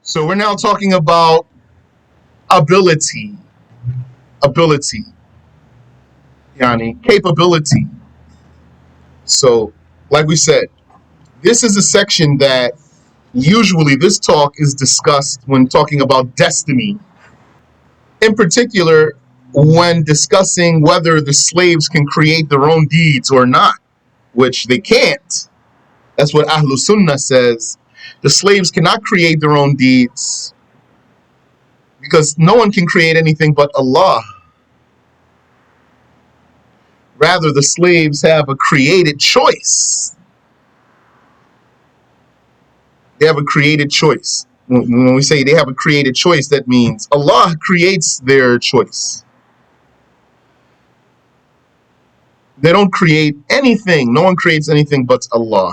So we're now talking about ability, ability, yani capability. So, like we said, this is a section that usually this talk is discussed when talking about destiny. In particular, when discussing whether the slaves can create their own deeds or not, which they can't. That's what Ahlul Sunnah says. The slaves cannot create their own deeds because no one can create anything but Allah. Rather, the slaves have a created choice. They have a created choice. When we say they have a created choice, that means Allah creates their choice. They don't create anything. No one creates anything but Allah.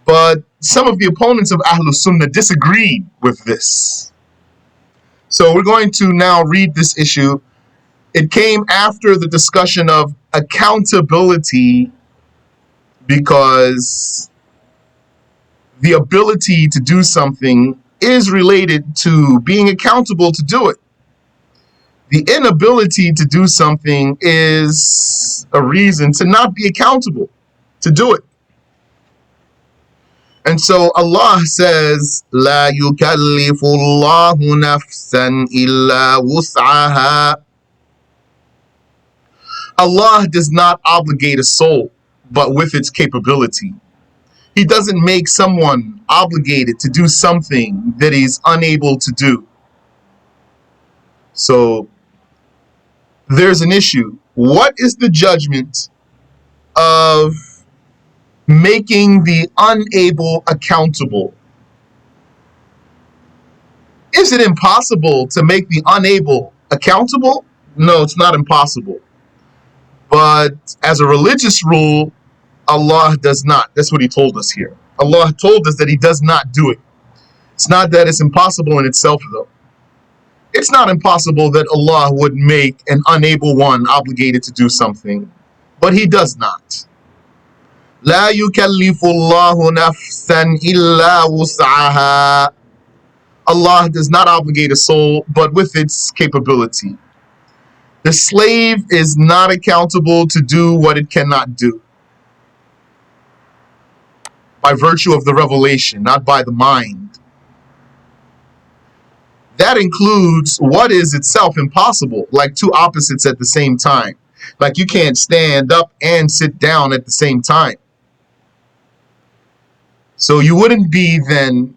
But some of the opponents of Ahlul Sunnah disagreed with this. So we're going to now read this issue. It came after the discussion of accountability because the ability to do something is related to being accountable to do it. The inability to do something is a reason to not be accountable to do it. And so Allah says, "La yukallifu Allahu nafsan illa wus'aha." Allah does not obligate a soul, but with its capability. He doesn't make someone obligated to do something that he's unable to do. So there's an issue. What is the judgment of making the unable accountable? Is it impossible to make the unable accountable? No, it's not impossible. But as a religious rule, Allah does not. That's what he told us here. Allah told us that he does not do it. It's not that it's impossible in itself, though. It's not impossible that Allah would make an unable one obligated to do something, but he does not. لا يكلف الله نفسا إلا وسعها. Allah does not obligate a soul, but with its capability. The slave is not accountable to do what it cannot do by virtue of the revelation, not by the mind. That includes what is itself impossible, like two opposites at the same time. Like you can't stand up and sit down at the same time. So you wouldn't be then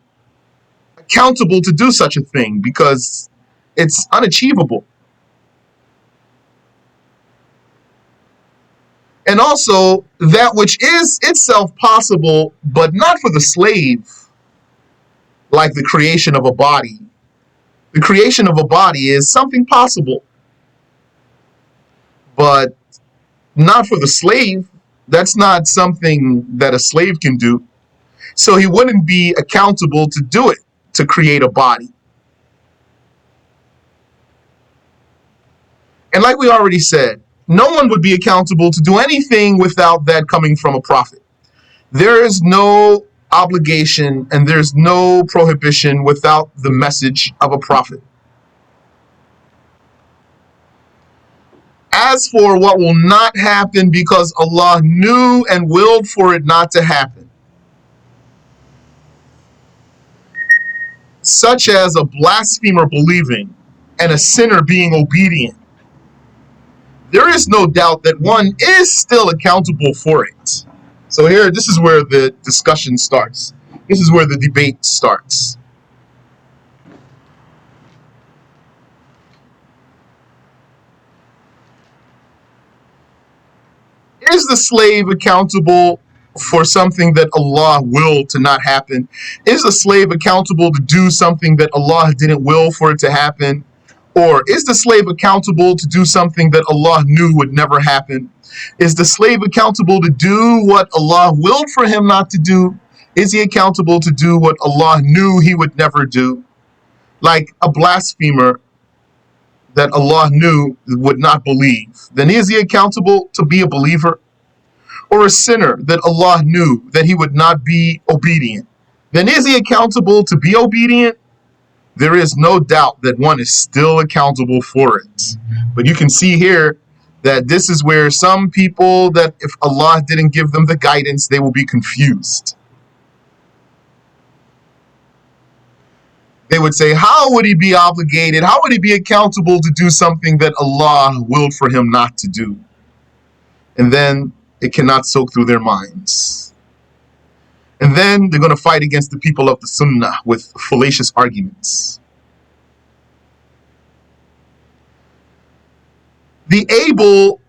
accountable to do such a thing because it's unachievable. And also that which is itself possible, but not for the slave, like the creation of a body. The creation of a body is something possible, but not for the slave. That's not something that a slave can do. So he wouldn't be accountable to do it, to create a body. And like we already said, no one would be accountable to do anything without that coming from a prophet. There is no obligation and there's no prohibition without the message of a prophet. As for what will not happen because Allah knew and willed for it not to happen, such as a blasphemer believing and a sinner being obedient, there is no doubt that one is still accountable for it. So here, this is where the discussion starts. This is where the debate starts. Is the slave accountable for something that Allah willed to not happen? Is the slave accountable to do something that Allah didn't will for it to happen? Or is the slave accountable to do something that Allah knew would never happen? Is the slave accountable to do what Allah willed for him not to do? Is he accountable to do what Allah knew he would never do? Like a blasphemer that Allah knew would not believe, then is he accountable to be a believer? Or a sinner that Allah knew that he would not be obedient, then is he accountable to be obedient? There is no doubt that one is still accountable for it. But you can see here that this is where some people, that if Allah didn't give them the guidance, they will be confused. They would say, how would he be obligated? How would he be accountable to do something that Allah willed for him not to do? And then it cannot soak through their minds. And then they're going to fight against the people of the Sunnah with fallacious arguments. The able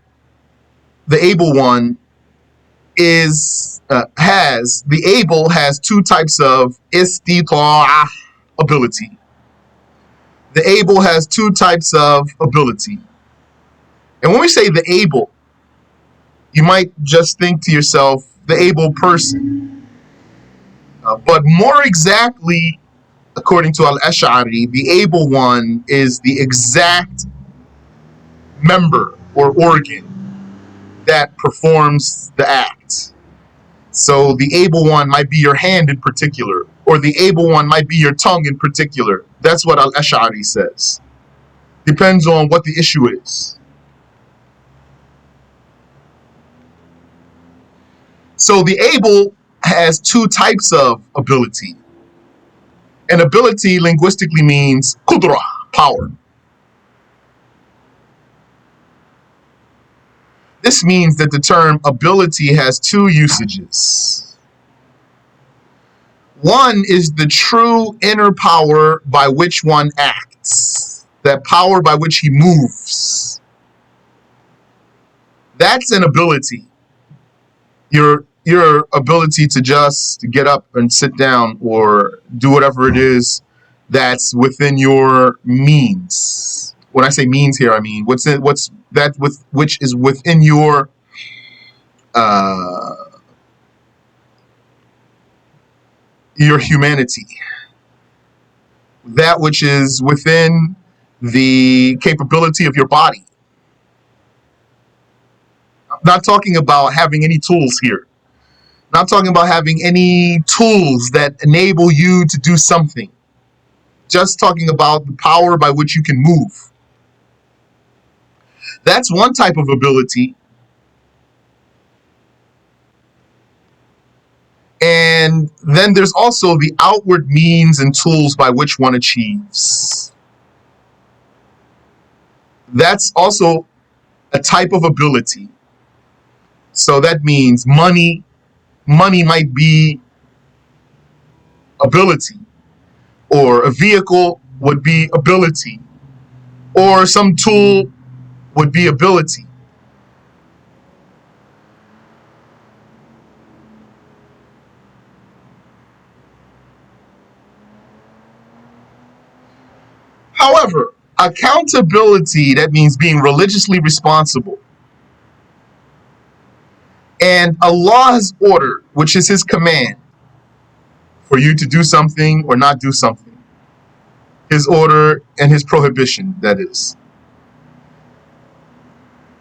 one has two types of istita'ah, ability. The able has two types of ability. And when we say the able, you might just think to yourself, the able person. But more exactly, according to Al-Ash'ari, the able one is the exact member or organ that performs the act. So the able one might be your hand in particular, or the able one might be your tongue in particular. That's what Al-Ash'ari says. Depends on what the issue is. So the able has two types of ability. And ability linguistically means qudra, power. This means that the term ability has two usages. One is the true inner power by which one acts, that power by which he moves. That's an ability. Your ability to just get up and sit down or do whatever it is that's within your means. When I say means here, I mean which is within your humanity. That which is within the capability of your body. I'm not talking about having any tools here. Not talking about having any tools that enable you to do something. Just talking about the power by which you can move. That's one type of ability. And then there's also the outward means and tools by which one achieves. That's also a type of ability. So that means money. Money might be ability, or a vehicle would be ability, or some tool would be ability. However, accountability, that means being religiously responsible. And Allah's order, which is his command, for you to do something or not do something. His order and his prohibition, that is.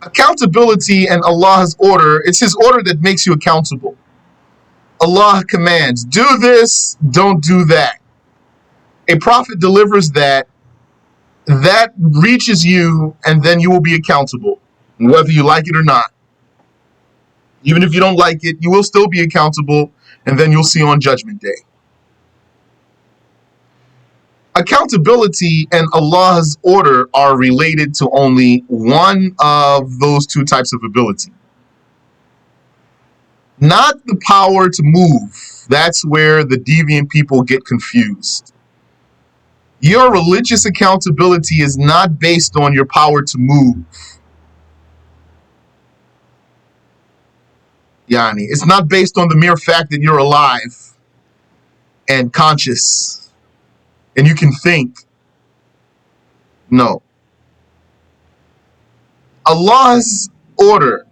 Accountability and Allah's order, it's his order that makes you accountable. Allah commands, do this, don't do that. A prophet delivers that reaches you, and then you will be accountable, whether you like it or not. Even if you don't like it, you will still be accountable, and then you'll see on Judgment Day. Accountability and Allah's order are related to only one of those two types of ability. Not the power to move. That's where the deviant people get confused. Your religious accountability is not based on your power to move. Yani, it's not based on the mere fact that you're alive and conscious and you can think. No. Allah's order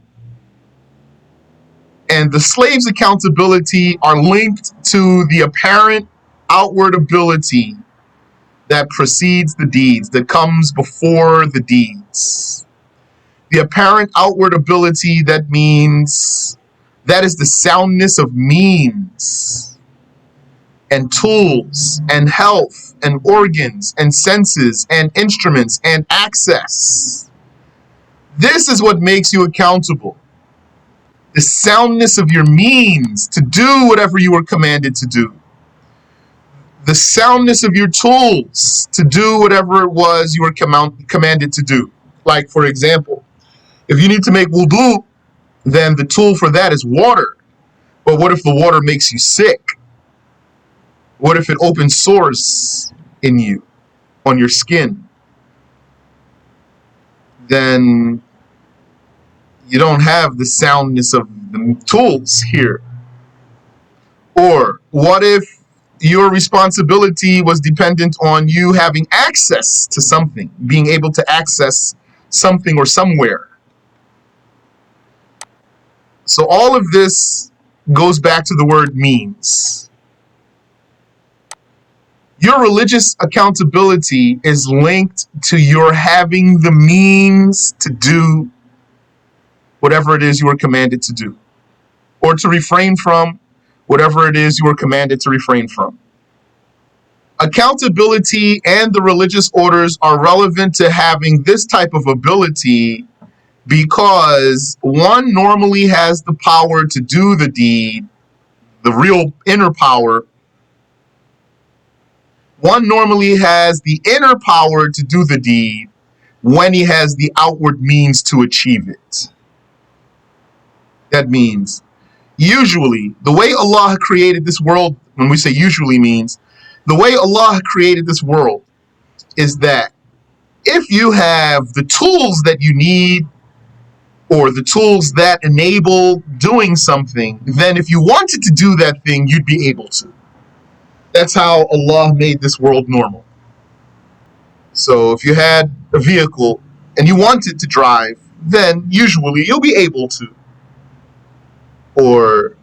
and the slave's accountability are linked to the apparent outward ability that precedes the deeds, that comes before the deeds. The apparent outward ability, that means that is the soundness of means. and tools and health and organs and senses and instruments and access. This is what makes you accountable. The soundness of your means to do whatever you were commanded to do. The soundness of your tools to do whatever it was you were commanded to do. Like, for example, if you need to make wudu, then the tool for that is water. But what if the water makes you sick? What if it opens sores in you, on your skin? Then you don't have the soundness of the tools here. Or what if your responsibility was dependent on you having access to something, being able to access something or somewhere? So all of this goes back to the word means. Your religious accountability is linked to your having the means to do whatever it is you were commanded to do, or to refrain from whatever it is you were commanded to refrain from. Accountability and the religious orders are relevant to having this type of ability because one normally has the power to do the deed, the real inner power. One normally has the inner power to do the deed when he has the outward means to achieve it. That means, usually, the way Allah created this world, when we say usually means, the way Allah created this world is that if you have the tools that you need, or the tools that enable doing something, then if you wanted to do that thing, you'd be able to. That's how Allah made this world normal. So if you had a vehicle and you wanted to drive, then usually you'll be able to. Or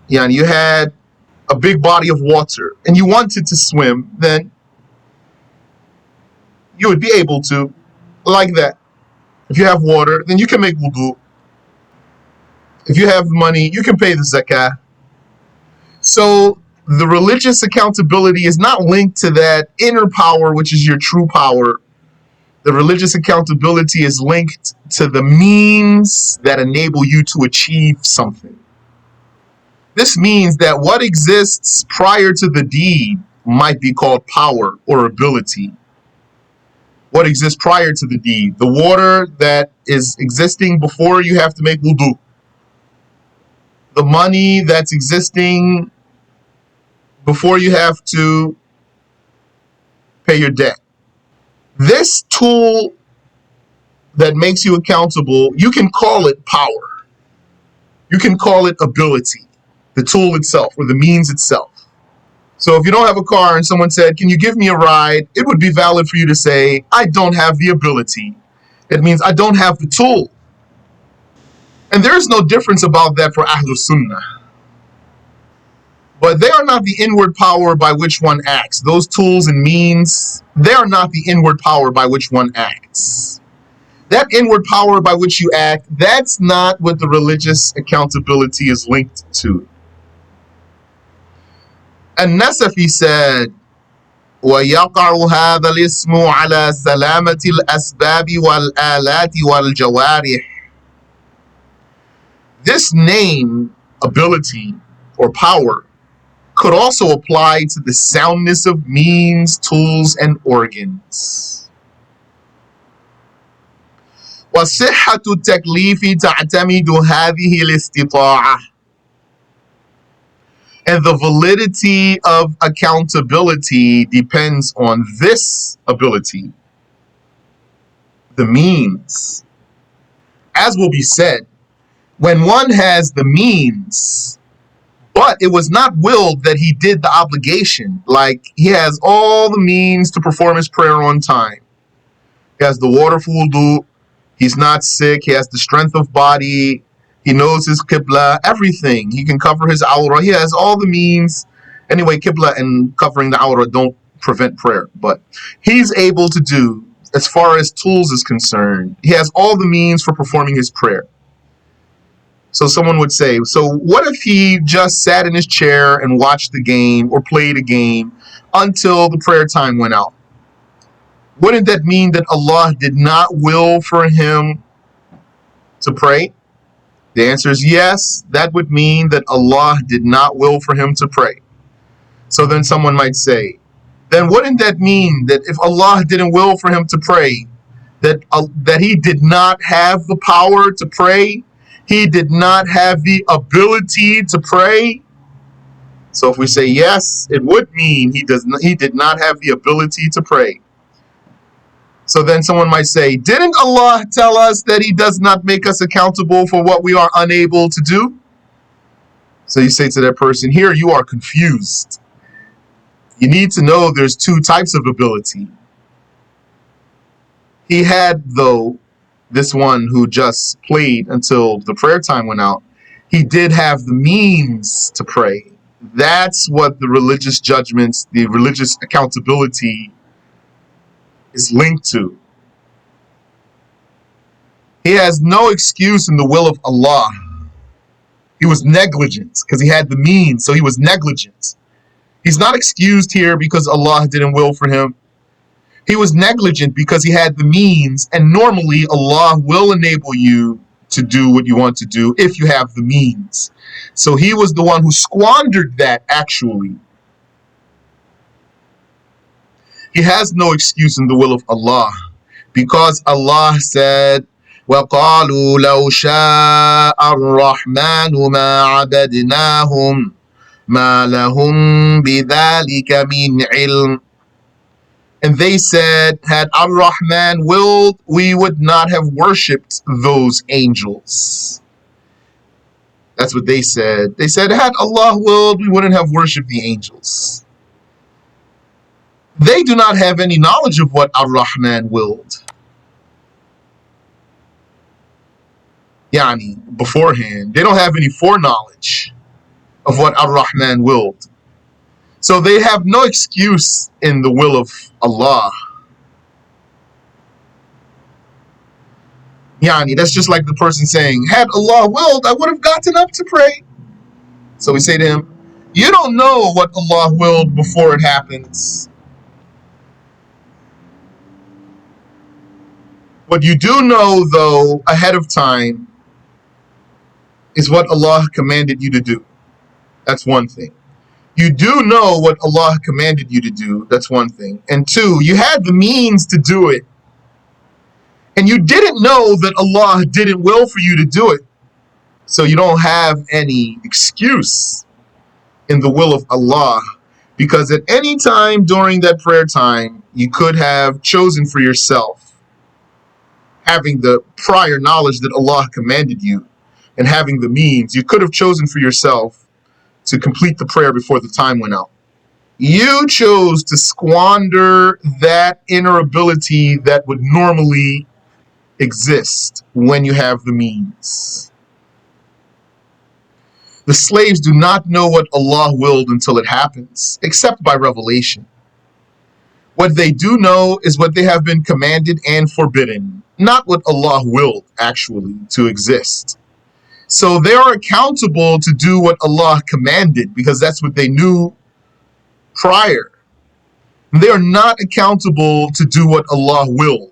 you had a big body of water and you wanted to swim, then you would be able to, like that. If you have water, then you can make wudu. If you have money, you can pay the zakah. So the religious accountability is not linked to that inner power, which is your true power. The religious accountability is linked to the means that enable you to achieve something. This means that what exists prior to the deed might be called power or ability. What exists prior to the deed? The water that is existing before you have to make wudu. The money that's existing before you have to pay your debt. This tool that makes you accountable, you can call it power. You can call it ability, the tool itself or the means itself. So if you don't have a car and someone said, "Can you give me a ride?" it would be valid for you to say, "I don't have the ability." It means I don't have the tool. And there is no difference about that for Ahlul Sunnah. But they are not the inward power by which one acts. Those tools and means, they are not the inward power by which one acts. That inward power by which you act, that's not what the religious accountability is linked to. An-Nasafi said, وَيَقَعُ هَذَا الْإِسْمُ عَلَى سَلَامَةِ الْأَسْبَابِ وَالْآلَاتِ وَالْجَوَارِحِ. This name, ability or power, could also apply to the soundness of means, tools, and organs. وَصِحَّةُ التَّكْلِيفِ تَعْتَمِدُ هَذِهِ الِاسْتِطَاعَةِ. And the validity of accountability depends on this ability, the means. As will be said, when one has the means, but it was not willed that he did the obligation, like he has all the means to perform his prayer on time. He has the water for wudu, he's not sick, he has the strength of body, he knows his qibla, everything. He can cover his awrah, he has all the means. Anyway, qibla and covering the awrah don't prevent prayer, but he's able to do, as far as tools is concerned, he has all the means for performing his prayer. So someone would say, so what if he just sat in his chair and watched the game or played a game until the prayer time went out? Wouldn't that mean that Allah did not will for him to pray? The answer is yes. That would mean that Allah did not will for him to pray. So then someone might say, then wouldn't that mean that if Allah didn't will for him to pray, that he did not have the power to pray? He did not have the ability to pray? So if we say yes, it would mean he did not have the ability to pray. So then someone might say, didn't Allah tell us that he does not make us accountable for what we are unable to do? So you say to that person, here you are confused. You need to know there's two types of ability. He had, though, this one who just played until the prayer time went out, he did have the means to pray. That's what the religious judgments, the religious accountability is linked to. He has no excuse in the will of Allah. He was negligent because he had the means, so he was negligent. He's not excused here because Allah didn't will for him. He was negligent because he had the means, and normally Allah will enable you to do what you want to do if you have the means. So he was the one who squandered that actually. He has no excuse in the will of Allah because Allah said, وَقَالُوا لَوْ شَاءَ الرَّحْمَنُ مَا عَبَدْنَاهُمْ مَا لَهُمْ بِذَلِكَ مِنْ عِلْمٍ. And they said, had Ar-Rahman willed, we would not have worshipped those angels. That's what they said. They said, had Allah willed, we wouldn't have worshipped the angels. They do not have any knowledge of what Ar-Rahman willed. Yani, beforehand. They don't have any foreknowledge of what Ar-Rahman willed. So they have no excuse in the will of Allah. Yani, that's just like the person saying, had Allah willed, I would have gotten up to pray. So we say to him, you don't know what Allah willed before it happens. What you do know, though, ahead of time, is what Allah commanded you to do. That's one thing. You do know what Allah commanded you to do. That's one thing. And two, you had the means to do it. And you didn't know that Allah didn't will for you to do it. So you don't have any excuse in the will of Allah. Because at any time during that prayer time, you could have chosen for yourself, having the prior knowledge that Allah commanded you, and having the means, you could have chosen for yourself to complete the prayer before the time went out. You chose to squander that inner ability that would normally exist when you have the means. The slaves do not know what Allah willed until it happens, except by revelation. What they do know is what they have been commanded and forbidden, not what Allah willed actually to exist. So they are accountable to do what Allah commanded because that's what they knew prior. They are not accountable to do what Allah willed.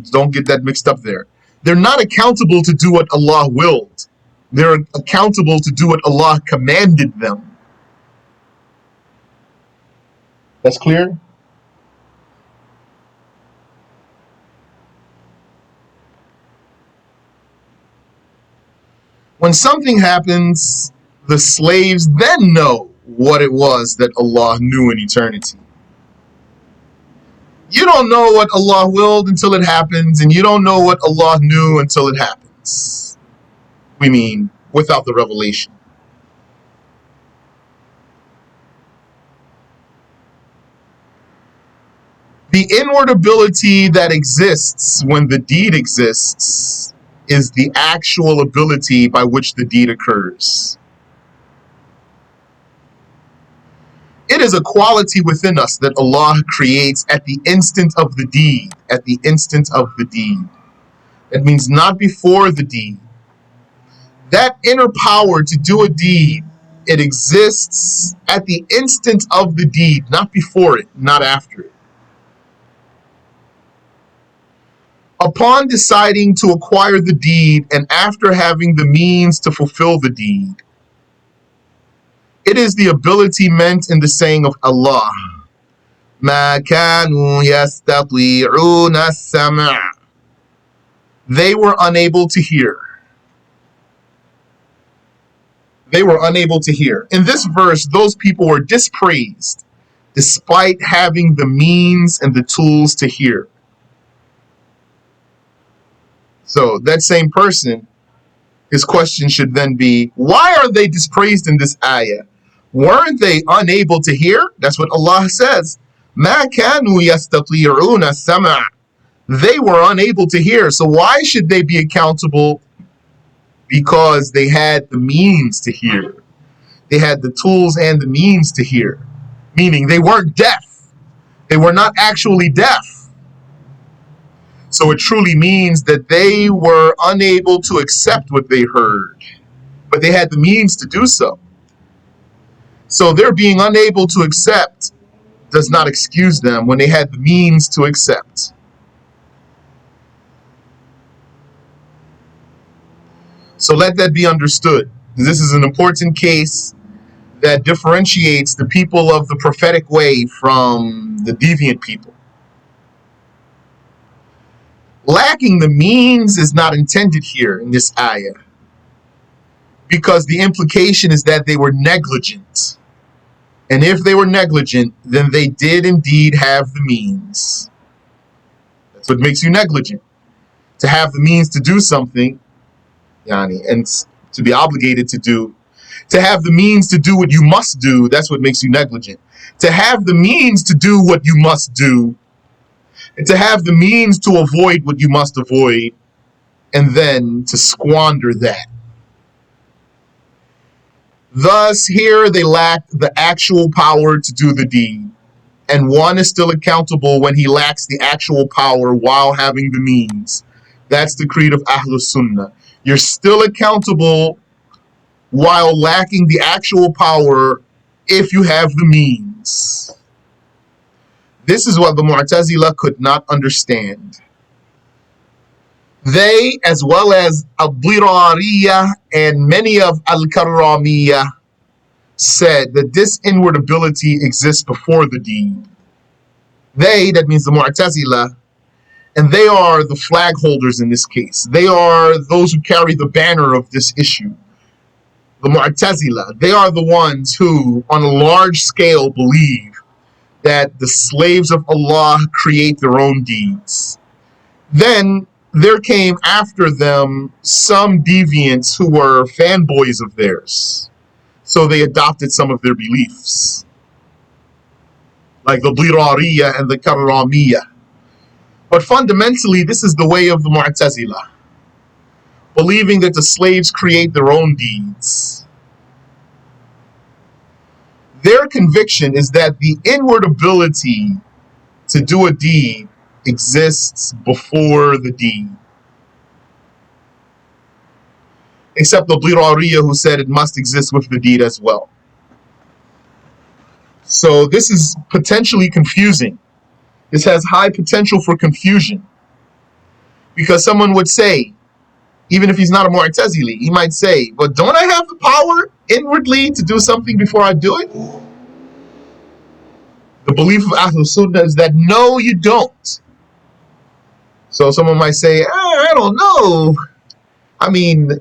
Don't get that mixed up there. They're not accountable to do what Allah willed. They're accountable to do what Allah commanded them. That's clear? When something happens, the slaves then know what it was that Allah knew in eternity. You don't know what Allah willed until it happens, and you don't know what Allah knew until it happens. We mean, without the revelation. The inward ability that exists when the deed exists is the actual ability by which the deed occurs. It is a quality within us that Allah creates at the instant of the deed, at the instant of the deed. It means not before the deed. That inner power to do a deed, it exists at the instant of the deed, not before it, not after it. Upon deciding to acquire the deed and after having the means to fulfill the deed, it is the ability meant in the saying of Allah, مَا كَانُوا يَسْتَطِيعُونَ السَّمْعَ. They were unable to hear. They were unable to hear. In this verse, those people were dispraised despite having the means and the tools to hear. So that same person, his question should then be, why are they dispraised in this ayah? Weren't they unable to hear? That's what Allah says. مَا كَانُوا يَسْتَطِيعُونَ السَّمْعَ. They were unable to hear. So why should they be accountable? Because they had the means to hear. They had the tools and the means to hear. Meaning they weren't deaf. They were not actually deaf. So it truly means that they were unable to accept what they heard, but they had the means to do so. So their being unable to accept does not excuse them when they had the means to accept. So let that be understood. This is an important case that differentiates the people of the prophetic way from the deviant people. Lacking the means is not intended here in this ayah, because the implication is that they were negligent. And if they were negligent, then they did indeed have the means. That's what makes you negligent. To have the means to do something, and to be obligated to do. To have the means to do what you must do, that's what makes you negligent. To have the means to do what you must do, and to have the means to avoid what you must avoid, and then to squander that. Thus, here they lack the actual power to do the deed, and one is still accountable when he lacks the actual power while having the means. That's the creed of Ahlus Sunnah. You're still accountable while lacking the actual power if you have the means. This is what the Mu'tazila could not understand. They, as well as Al-Dirariyah and many of Al-Karramiyah, said that this inward ability exists before the deed. They, that means the Mu'tazila, and they are the flag holders in this case. They are those who carry the banner of this issue. The Mu'tazila, they are the ones who, on a large scale, believe that the slaves of Allah create their own deeds. Then there came after them some deviants who were fanboys of theirs. So they adopted some of their beliefs, like the Dirariyah and the Karramiyah. But fundamentally, this is the way of the Mu'tazila, believing that the slaves create their own deeds. Their conviction is that the inward ability to do a deed exists before the deed. Except the Dirariyah, who said it must exist with the deed as well. So this is potentially confusing. This has high potential for confusion. Because someone would say, even if he's not a Mu'tazili, he might say, but don't I have the power inwardly to do something before I do it? The belief of Ahlul Sunnah is that no, you don't. So someone might say, I don't know. I mean,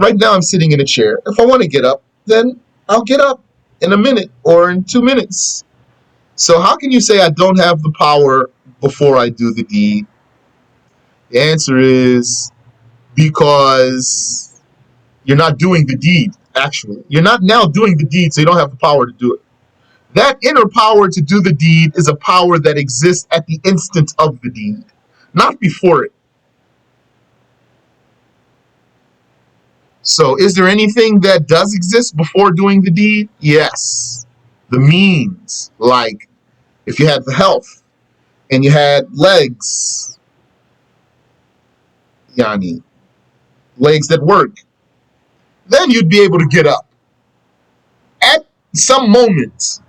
right now I'm sitting in a chair. If I want to get up, then I'll get up in a minute or in 2 minutes. So how can you say I don't have the power before I do the deed? The answer is because you're not doing the deed, actually. You're not now doing the deed, so you don't have the power to do it. That inner power to do the deed is a power that exists at the instant of the deed, not before it. So is there anything that does exist before doing the deed? Yes. The means, like if you had the health and you had legs, yani, legs that work, then you'd be able to get up. At some moment,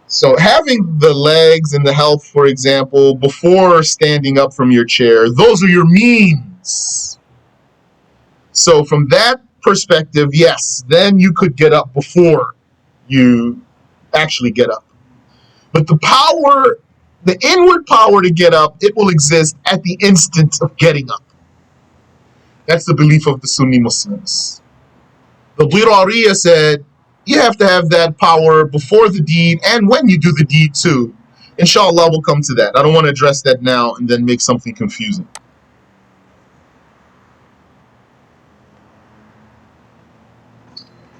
so having the legs and the health, for example, before standing up from your chair, those are your means. So from that perspective, yes, then you could get up before you actually get up. But the power, the inward power to get up, it will exist at the instant of getting up. That's the belief of the Sunni Muslims. The Dirariya said, you have to have that power before the deed and when you do the deed too. Inshallah, we'll come to that. I don't want to address that now and then make something confusing.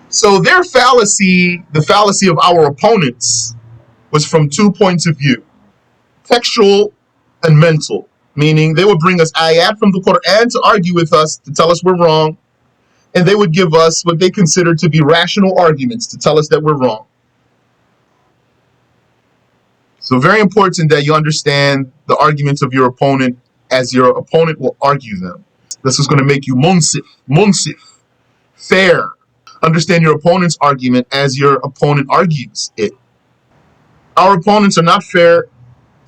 So their fallacy, the fallacy of our opponents, was from 2 points of view: textual and mental, meaning they would bring us ayat from the Quran to argue with us, to tell us we're wrong, and they would give us what they consider to be rational arguments to tell us that we're wrong. So very important that you understand the arguments of your opponent as your opponent will argue them. This is going to make you munsif, fair. Understand your opponent's argument as your opponent argues it. Our opponents are not fair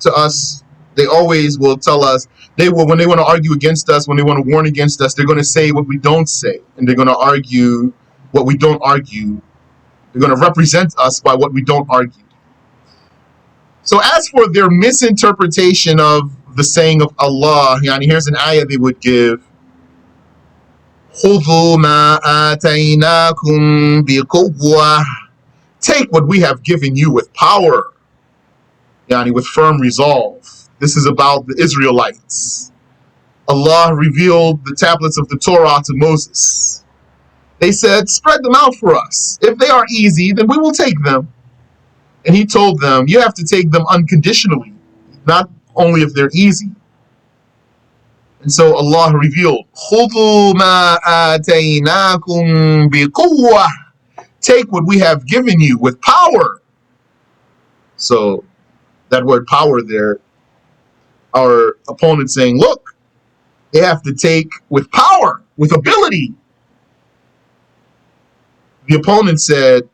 to us. They always will tell us, when they want to argue against us, when they want to warn against us, they're going to say what we don't say, and they're going to argue what we don't argue. They're going to represent us by what we don't argue. So as for their misinterpretation of the saying of Allah, here's an ayah they would give: خُذُوا مَا آتَيْنَاكُمْ بِقُوَّةٍ. Take what we have given you with power, with firm resolve. This is about the Israelites. Allah revealed the tablets of the Torah to Moses. They said, spread them out for us. If they are easy, then we will take them. And he told them, you have to take them unconditionally, not only if they're easy. And so Allah revealed, خُذُوا مَا آتَيْنَاكُمْ بِقُوَّةٍ. Take what we have given you with power. So that word power there, our opponent saying, look, they have to take with power, with ability. The opponent said,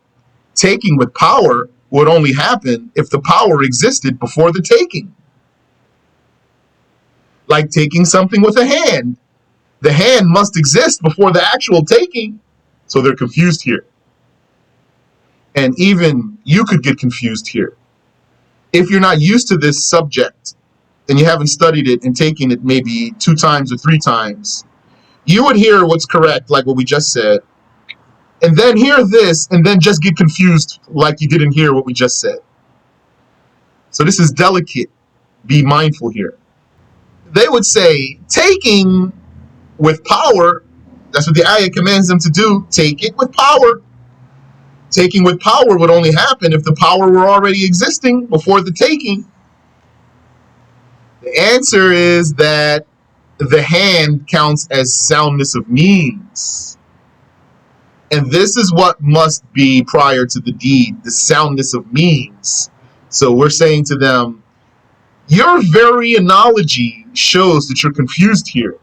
taking with power would only happen if the power existed before the taking. Like taking something with a hand. The hand must exist before the actual taking. So they're confused here. And even you could get confused here. If you're not used to this subject and you haven't studied it and taken it maybe 2 times or 3 times, you would hear what's correct, like what we just said, and then hear this and then just get confused like you didn't hear what we just said. So this is delicate. Be mindful here. They would say, taking with power, that's what the ayah commands them to do, take it with power. Taking with power would only happen if the power were already existing before the taking. The answer is that the hand counts as soundness of means. And this is what must be prior to the deed, the soundness of means. So we're saying to them, your very analogy shows that you're confused here.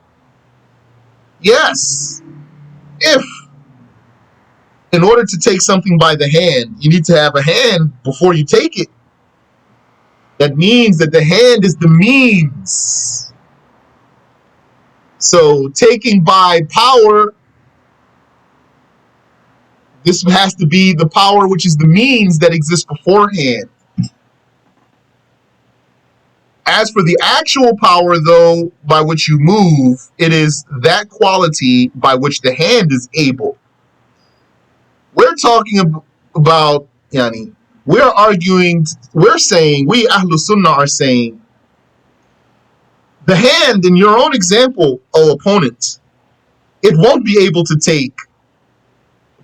Yes, if in order to take something by the hand, you need to have a hand before you take it. That means that the hand is the means. So taking by power, this has to be the power which is the means that exists beforehand. As for the actual power, though, by which you move, it is that quality by which the hand is able. We're talking about, we're arguing, we're saying, we Ahlul Sunnah are saying, the hand in your own example, O opponent, it won't be able to take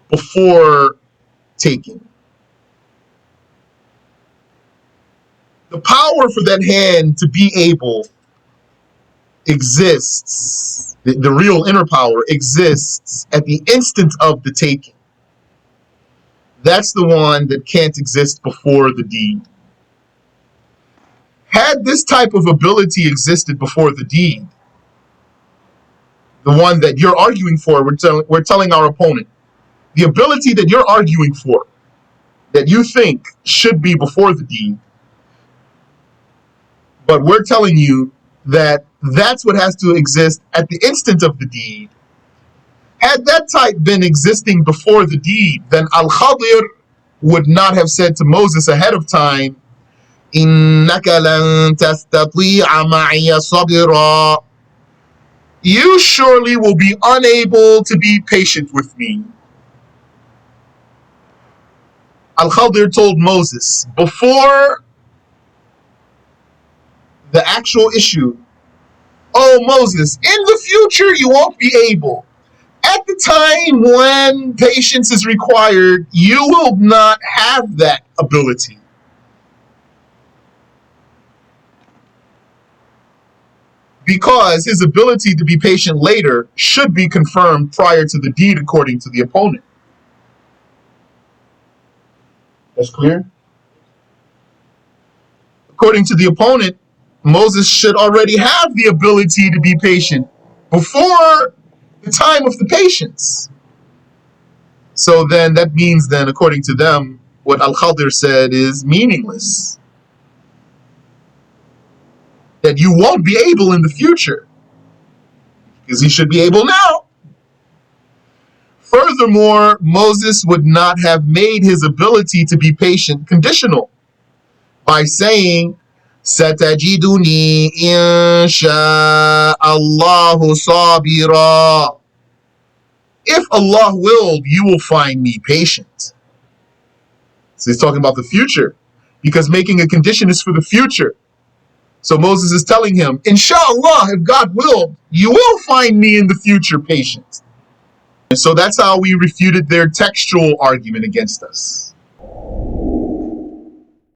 before taking. The power for that hand to be able exists, the real inner power exists at the instant of the taking. That's the one that can't exist before the deed. Had this type of ability existed before the deed, the one that you're arguing for, we're telling our opponent, the ability that you're arguing for, that you think should be before the deed, but we're telling you that that's what has to exist at the instant of the deed. Had that type been existing before the deed, then Al-Khadir would not have said to Moses ahead of time, إِنَّكَ لَن تَسْتَطِيعَ مَعِيَ صَبْرًا. You surely will be unable to be patient with me. Al-Khadir told Moses before the actual issue, oh Moses, in the future you won't be able. At the time when patience is required, you will not have that ability. Because his ability to be patient later should be confirmed prior to the deed according to the opponent. That's clear? According to the opponent, Moses should already have the ability to be patient before the time of the patience. So then that means then, according to them, what Al-Khadir said is meaningless. That you won't be able in the future, because he should be able now. Furthermore, Moses would not have made his ability to be patient conditional by saying, Satajiduni insha Allahu sabira. If Allah willed, you will find me patient. So he's talking about the future, because making a condition is for the future. So Moses is telling him, Inshallah, if God willed, you will find me in the future patient. And so that's how we refuted their textual argument against us.